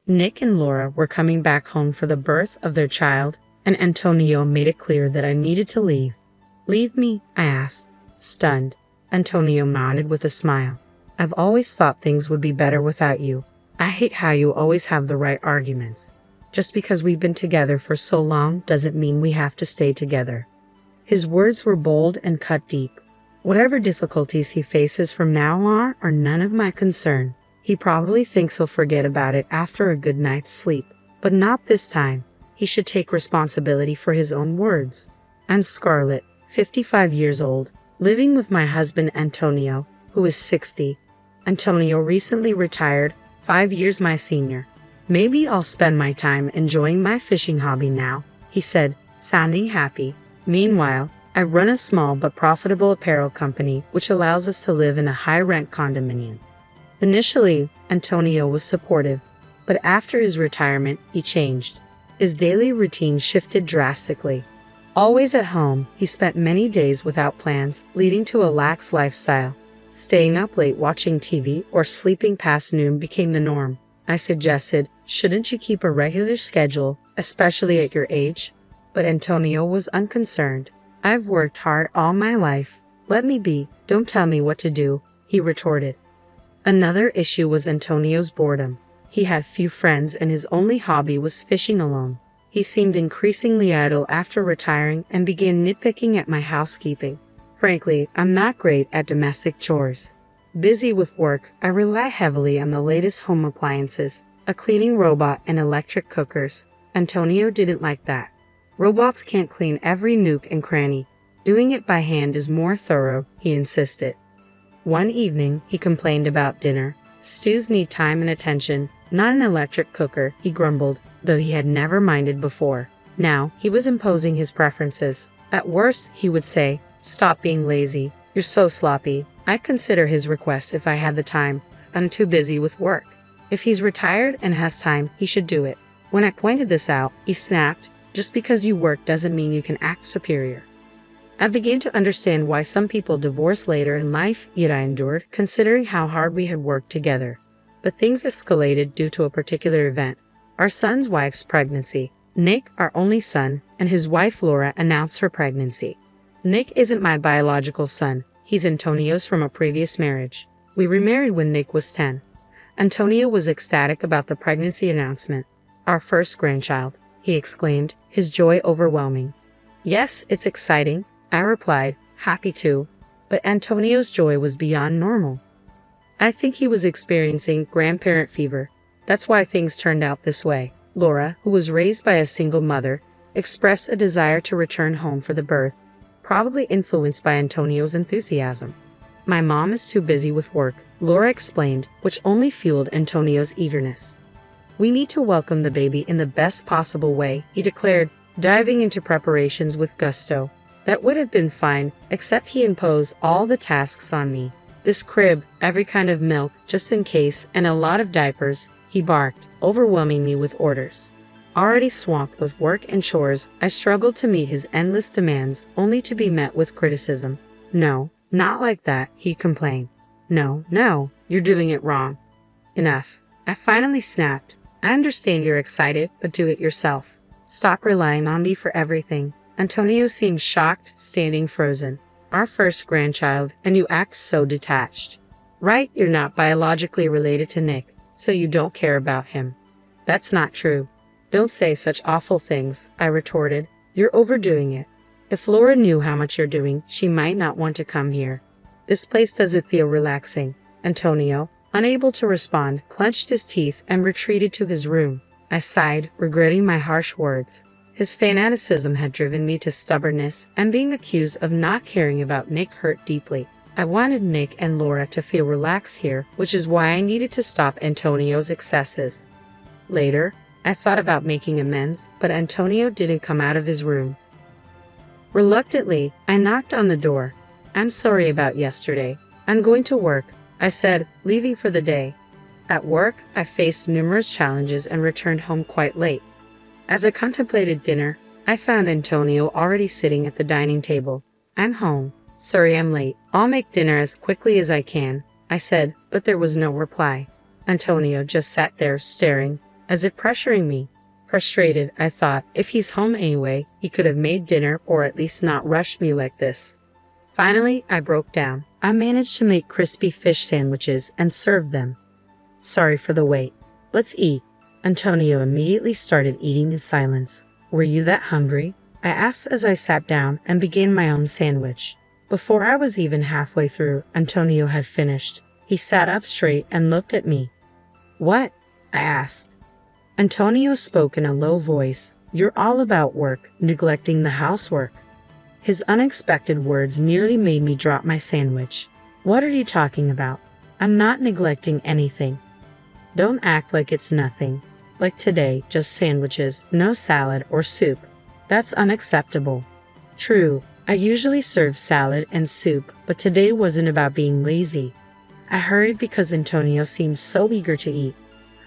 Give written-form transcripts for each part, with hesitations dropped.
Nick and Laura were coming back home for the birth of their child, and Antonio made it clear that I needed to leave. Leave me? I asked, stunned. Antonio nodded with a smile. I've always thought things would be better without you. I hate how you always have the right arguments. Just because we've been together for so long doesn't mean we have to stay together. His words were bold and cut deep. Whatever difficulties he faces from now on are none of my concern. He probably thinks he'll forget about it after a good night's sleep, but not this time. He should take responsibility for his own words. I'm Scarlett, 55 years old, living with my husband Antonio, who is 60. Antonio recently retired, 5 years my senior. Maybe I'll spend my time enjoying my fishing hobby now, he said, sounding happy. Meanwhile, I run a small but profitable apparel company which allows us to live in a high-rent condominium. Initially, Antonio was supportive, but after his retirement, he changed. His daily routine shifted drastically. Always at home, he spent many days without plans, leading to a lax lifestyle. Staying up late watching TV or sleeping past noon became the norm. I suggested, shouldn't you keep a regular schedule, especially at your age? But Antonio was unconcerned. I've worked hard all my life. Let me be, don't tell me what to do, he retorted. Another issue was Antonio's boredom. He had few friends and his only hobby was fishing alone. He seemed increasingly idle after retiring and began nitpicking at my housekeeping. Frankly, I'm not great at domestic chores. Busy with work, I rely heavily on the latest home appliances, a cleaning robot and electric cookers. Antonio didn't like that. Robots can't clean every nook and cranny. Doing it by hand is more thorough, he insisted. One evening, he complained about dinner. Stews need time and attention, not an electric cooker, he grumbled, though he had never minded before. Now, he was imposing his preferences. At worst, he would say, stop being lazy, you're so sloppy. I'd consider his request if I had the time. I'm too busy with work. If he's retired and has time, he should do it. When I pointed this out, he snapped, just because you work doesn't mean you can act superior. I began to understand why some people divorce later in life, yet I endured, considering how hard we had worked together. But things escalated due to a particular event. Our son's wife's pregnancy. Nick, our only son, and his wife Laura announced her pregnancy. Nick isn't my biological son. He's Antonio's from a previous marriage. We remarried when Nick was 10. Antonio was ecstatic about the pregnancy announcement. Our first grandchild, he exclaimed, his joy overwhelming. Yes, it's exciting, I replied, happy too, but Antonio's joy was beyond normal. I think he was experiencing grandparent fever. That's why things turned out this way. Laura, who was raised by a single mother, expressed a desire to return home for the birth, probably influenced by Antonio's enthusiasm. My mom is too busy with work, Laura explained, which only fueled Antonio's eagerness. We need to welcome the baby in the best possible way, he declared, diving into preparations with gusto. That would have been fine, except he imposed all the tasks on me. This crib, every kind of milk, just in case, and a lot of diapers, he barked, overwhelming me with orders. Already swamped with work and chores, I struggled to meet his endless demands, only to be met with criticism. No, not like that, he complained. No, you're doing it wrong. Enough. I finally snapped. I understand you're excited, but do it yourself. Stop relying on me for everything. Antonio seemed shocked, standing frozen. Our first grandchild, and you act so detached. Right, you're not biologically related to Nick, so you don't care about him. That's not true. Don't say such awful things, I retorted. You're overdoing it. If Laura knew how much you're doing, she might not want to come here. This place doesn't feel relaxing. Antonio, unable to respond, clenched his teeth and retreated to his room. I sighed, regretting my harsh words. His fanaticism had driven me to stubbornness, and being accused of not caring about Nick hurt deeply. I wanted Nick and Laura to feel relaxed here, which is why I needed to stop Antonio's excesses. Later, I thought about making amends, but Antonio didn't come out of his room. Reluctantly, I knocked on the door. I'm sorry about yesterday. I'm going to work, I said, leaving for the day. At work, I faced numerous challenges and returned home quite late. As I contemplated dinner, I found Antonio already sitting at the dining table. I'm home. Sorry I'm late. I'll make dinner as quickly as I can, I said, but there was no reply. Antonio just sat there, staring. as if pressuring me. Frustrated, I thought, if he's home anyway, he could have made dinner or at least not rushed me like this. Finally, I broke down. I managed to make crispy fish sandwiches and served them. Sorry for the wait. Let's eat. Antonio immediately started eating in silence. Were you that hungry? I asked as I sat down and began my own sandwich. Before I was even halfway through, Antonio had finished. He sat up straight and looked at me. What? I asked. Antonio spoke in a low voice. You're all about work, neglecting the housework. His unexpected words nearly made me drop my sandwich. What are you talking about? I'm not neglecting anything. Don't act like it's nothing. Like today, just sandwiches, no salad or soup. That's unacceptable. True, I usually serve salad and soup, but today wasn't about being lazy. I hurried because Antonio seemed so eager to eat.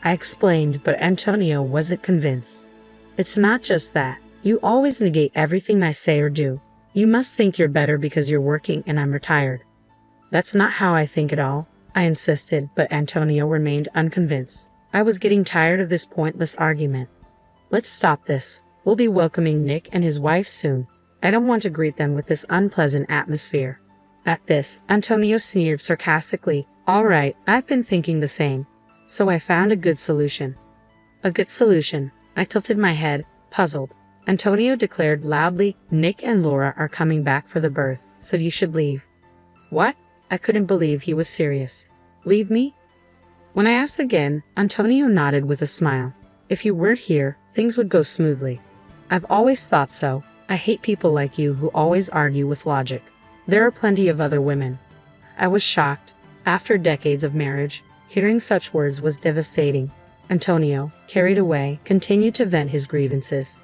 I explained, but Antonio wasn't convinced. It's not just that. You always negate everything I say or do. You must think you're better because you're working and I'm retired. That's not how I think at all, I insisted, but Antonio remained unconvinced. I was getting tired of this pointless argument. Let's stop this. We'll be welcoming Nick and his wife soon. I don't want to greet them with this unpleasant atmosphere. At this, Antonio sneered sarcastically. All right, I've been thinking the same. So I found a good solution. A good solution. I tilted my head, puzzled. Antonio declared loudly, Nick and Laura are coming back for the birth, so you should leave. What? I couldn't believe he was serious. Leave me? When I asked again, Antonio nodded with a smile. If you weren't here, things would go smoothly. I've always thought so. I hate people like you who always argue with logic. There are plenty of other women. I was shocked. After decades of marriage, hearing such words was devastating. Antonio, carried away, continued to vent his grievances.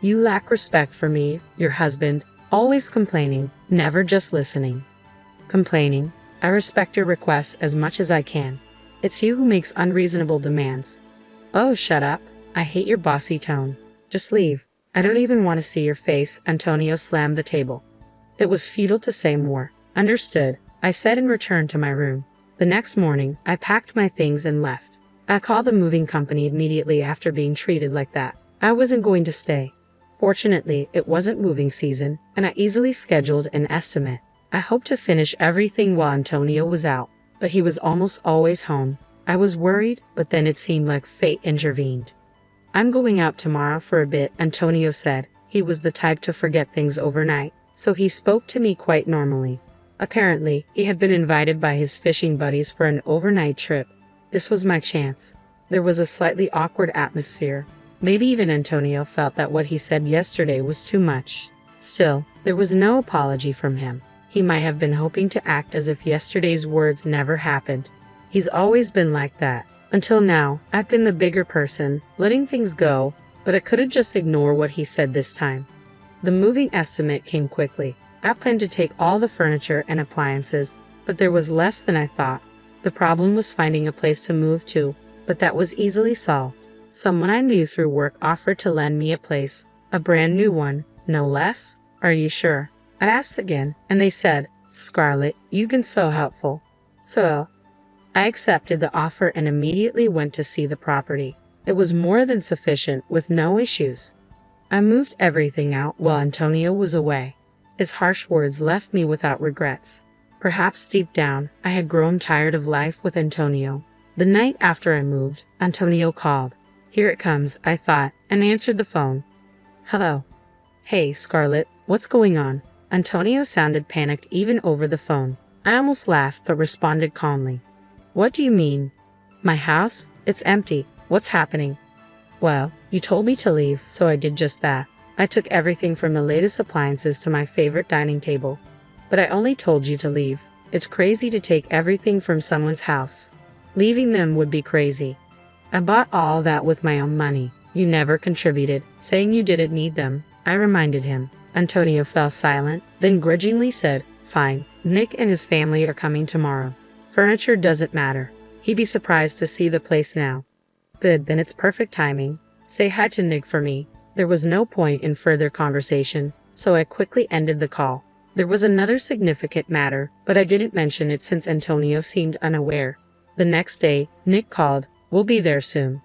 You lack respect for me, your husband, always complaining, never just listening. Complaining? I respect your requests as much as I can. It's you who makes unreasonable demands. Oh, shut up. I hate your bossy tone. Just leave. I don't even want to see your face. Antonio slammed the table. It was futile to say more. Understood, I said and returned to my room. The next morning, I packed my things and left. I called the moving company immediately after being treated like that. I wasn't going to stay. Fortunately, it wasn't moving season, and I easily scheduled an estimate. I hoped to finish everything while Antonio was out, but he was almost always home. I was worried, but then it seemed like fate intervened. I'm going out tomorrow for a bit, Antonio said. He was the type to forget things overnight, so he spoke to me quite normally. Apparently, he had been invited by his fishing buddies for an overnight trip. This was my chance. There was a slightly awkward atmosphere. Maybe even Antonio felt that what he said yesterday was too much. Still, there was no apology from him. He might have been hoping to act as if yesterday's words never happened. He's always been like that. Until now, I've been the bigger person, letting things go, but I couldn't just ignore what he said this time. The moving estimate came quickly. I planned to take all the furniture and appliances, but there was less than I thought. The problem was finding a place to move to, but that was easily solved. Someone I knew through work offered to lend me a place, a brand new one, no less. Are you sure? I asked again, and they said, Scarlett, you've been so helpful. So, I accepted the offer and immediately went to see the property. It was more than sufficient, with no issues. I moved everything out while Antonio was away. His harsh words left me without regrets. Perhaps deep down, I had grown tired of life with Antonio. The night after I moved, Antonio called. Here it comes, I thought, and answered the phone. Hello. Hey, Scarlett, what's going on? Antonio sounded panicked even over the phone. I almost laughed but responded calmly. What do you mean? My house? It's empty. What's happening? Well, you told me to leave, so I did just that. I took everything from the latest appliances to my favorite dining table. But I only told you to leave. It's crazy to take everything from someone's house. Leaving them would be crazy. I bought all that with my own money. You never contributed, saying you didn't need them. I reminded him. Antonio fell silent, then grudgingly said, Fine, Nick and his family are coming tomorrow. Furniture doesn't matter. He'd be surprised to see the place now. Good, then it's perfect timing. Say hi to Nick for me. There was no point in further conversation, so I quickly ended the call. There was another significant matter, but I didn't mention it since Antonio seemed unaware. The next day, Nick called. We'll be there soon.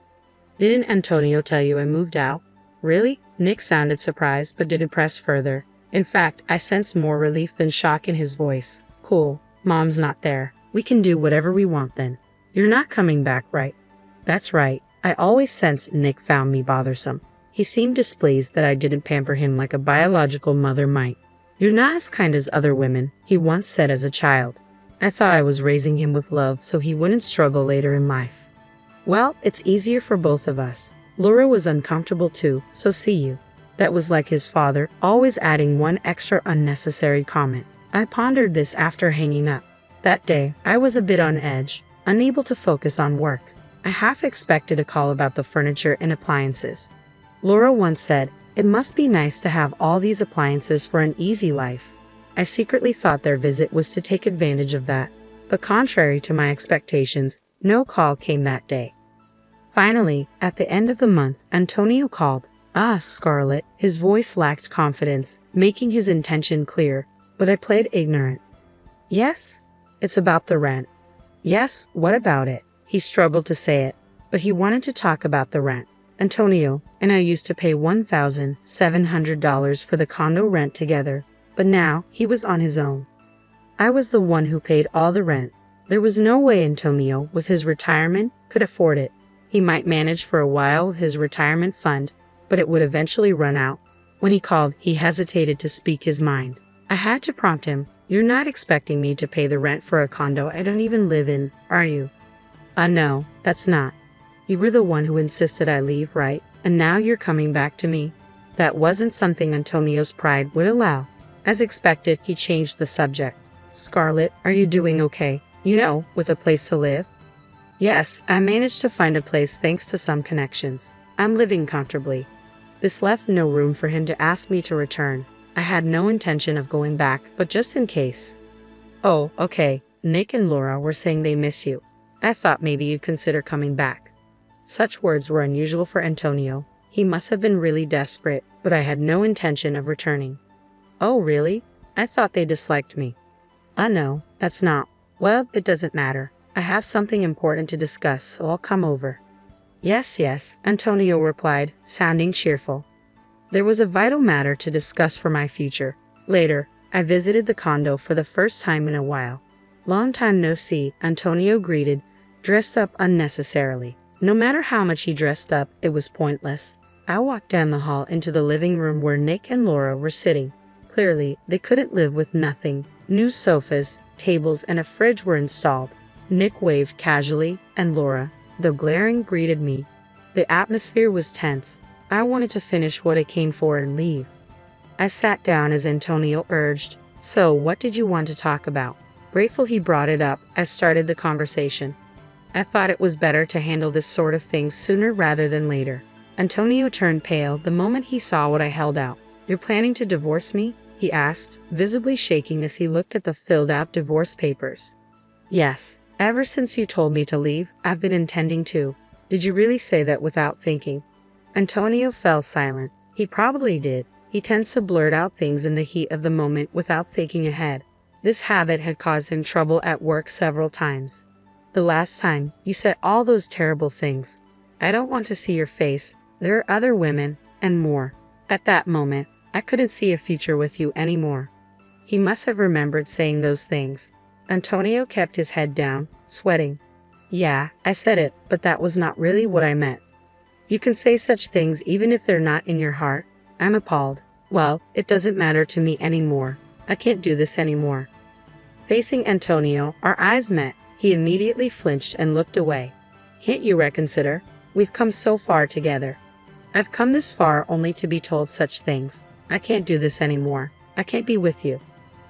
Didn't Antonio tell you I moved out? Really? Nick sounded surprised but didn't press further. In fact, I sensed more relief than shock in his voice. Cool. Mom's not there. We can do whatever we want then. You're not coming back, right? That's right. I always sensed Nick found me bothersome. He seemed displeased that I didn't pamper him like a biological mother might. You're not as kind as other women, he once said as a child. I thought I was raising him with love so he wouldn't struggle later in life. Well, it's easier for both of us. Laura was uncomfortable too, so see you. That was like his father, always adding one extra unnecessary comment. I pondered this after hanging up. That day, I was a bit on edge, unable to focus on work. I half expected a call about the furniture and appliances. Laura once said, "It must be nice to have all these appliances for an easy life." I secretly thought their visit was to take advantage of that, but contrary to my expectations, no call came that day. Finally, at the end of the month, Antonio called. "Ah, Scarlett." His voice lacked confidence, making his intention clear, but I played ignorant. "Yes? It's about the rent." "Yes, what about it?" He struggled to say it, but he wanted to talk about the rent. Antonio and I used to pay $1,700 for the condo rent together, but now he was on his own. I was the one who paid all the rent. There was no way Antonio, with his retirement, could afford it. He might manage for a while with his retirement fund, but it would eventually run out. When he called, he hesitated to speak his mind. I had to prompt him. "You're not expecting me to pay the rent for a condo I don't even live in, are you?" No, that's not. You were the one who insisted I leave, right? And now you're coming back to me?" That wasn't something Antonio's pride would allow. As expected, he changed the subject. "Scarlett, are you doing okay? With a place to live?" "Yes, I managed to find a place thanks to some connections. I'm living comfortably." This left no room for him to ask me to return. I had no intention of going back, but just in case. "Oh, okay. Nick and Laura were saying they miss you. I thought maybe you'd consider coming back." Such words were unusual for Antonio. He must have been really desperate, but I had no intention of returning. "Oh, really? I thought they disliked me." No, that's not. Well, it doesn't matter. I have something important to discuss, so I'll come over." Yes, Antonio replied, sounding cheerful. There was a vital matter to discuss for my future. Later, I visited the condo for the first time in a while. "Long time no see," Antonio greeted, dressed up unnecessarily. No matter how much he dressed up, it was pointless. I walked down the hall into the living room where Nick and Laura were sitting. Clearly, they couldn't live with nothing. New sofas, tables, and a fridge were installed. Nick waved casually, and Laura, though glaring, greeted me. The atmosphere was tense. I wanted to finish what I came for and leave. I sat down as Antonio urged. "So, what did you want to talk about?" Grateful he brought it up, I started the conversation. I thought it was better to handle this sort of thing sooner rather than later. Antonio turned pale the moment he saw what I held out. "You're planning to divorce me?" he asked, visibly shaking as he looked at the filled-out divorce papers. "Yes. Ever since you told me to leave, I've been intending to." "Did you really say that without thinking?" Antonio fell silent. He probably did. He tends to blurt out things in the heat of the moment without thinking ahead. This habit had caused him trouble at work several times. "The last time, you said all those terrible things. I don't want to see your face. There are other women, and more." At that moment, I couldn't see a future with you anymore. He must have remembered saying those things. Antonio kept his head down, sweating. "Yeah, I said it, but that was not really what I meant." "You can say such things even if they're not in your heart." I'm appalled. "Well, it doesn't matter to me anymore. I can't do this anymore." Facing Antonio, our eyes met. He immediately flinched and looked away. "Can't you reconsider? We've come so far together." "I've come this far only to be told such things. I can't do this anymore. I can't be with you."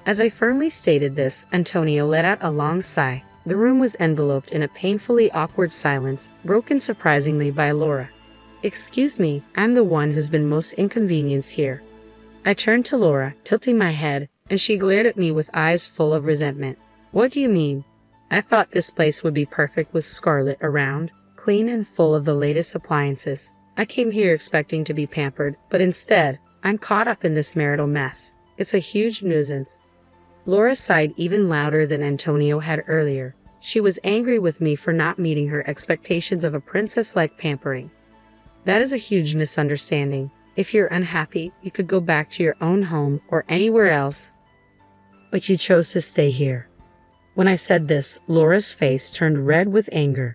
As I firmly stated this, Antonio let out a long sigh. The room was enveloped in a painfully awkward silence, broken surprisingly by Laura. "Excuse me, I'm the one who's been most inconvenienced here." I turned to Laura, tilting my head, and she glared at me with eyes full of resentment. "What do you mean?" "I thought this place would be perfect with Scarlett around, clean and full of the latest appliances. I came here expecting to be pampered, but instead, I'm caught up in this marital mess. It's a huge nuisance." Laura sighed even louder than Antonio had earlier. She was angry with me for not meeting her expectations of a princess-like pampering. That is a huge misunderstanding. If you're unhappy, you could go back to your own home or anywhere else. But you chose to stay here. When I said this, Laura's face turned red with anger.